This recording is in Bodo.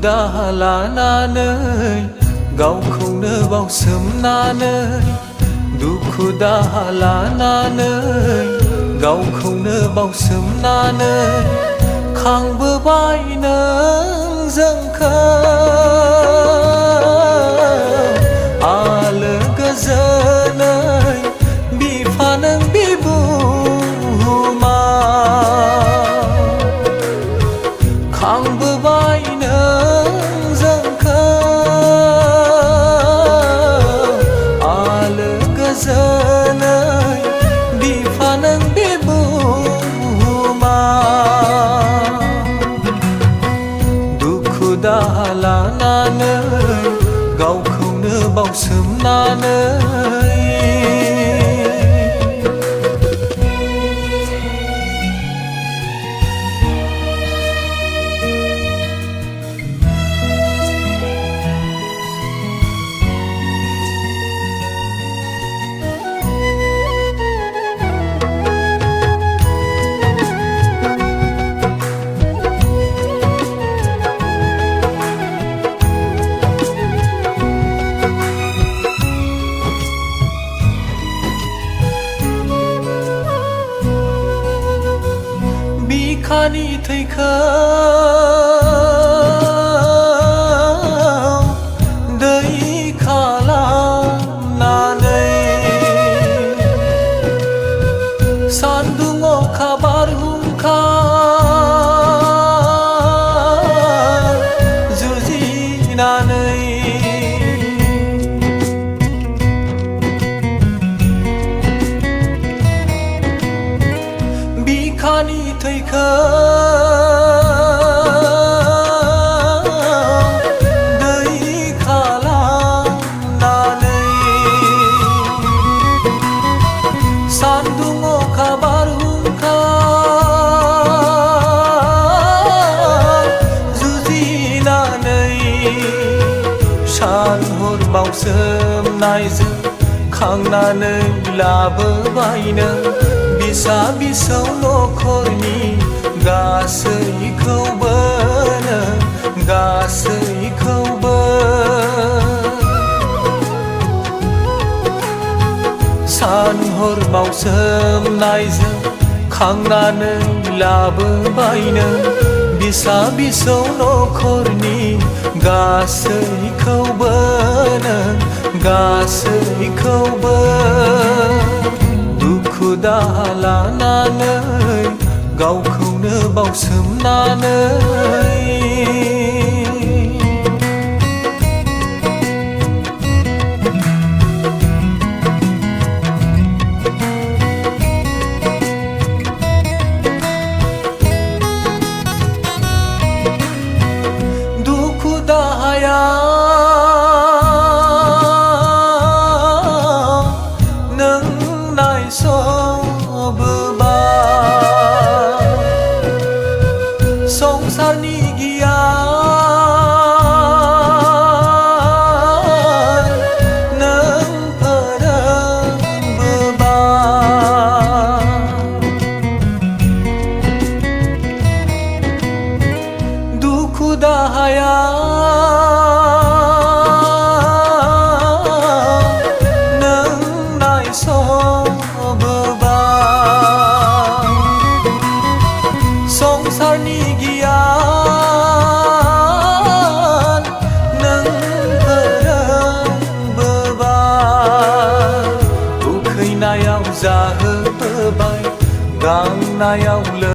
दाहा लानानै गावखौनो बावसोमनानै दुखु दाहा लानानै गावखौनो बावसोमनानै खांबोबाय नों जोंखौ आलो गोजोनै बिफा नों बिबुमा खांबोबाय नों जोंखौ आलो गोजोनै बिफा नों बिबुमा दुखु दाहा लानानै गावखौनो बावसोमनानै बिखानि थैखौ दै खालामनानै सान्दुं अखा बारहुंखा जुजिनानै बिखानि थैखौ दै खालामनानै सान्दुं अखा बारहुंखा जुजिनानै सान हर बावसोमनायजों खांनानै लाबोबाय नों बिसा बिसौ नखरनि गासैखौबो नों गासैखौबो सान हर बावसोमनायजों खांनानै लाबोबाय नों बिसा बिसौ नखरनि गासैखौबो नों गासैखौबो दुखु दाहा लानानै गावखौनो बावसोमनानै दुखु दाहाया नों नायसबोबाय संसारनि गियान नों फोरोंबोबाय दुखु दाहाया नों नायसबोबाय संसारनि गियान नों फोरोंबोबाय उखैनायाव जाहोबाय गांनायाव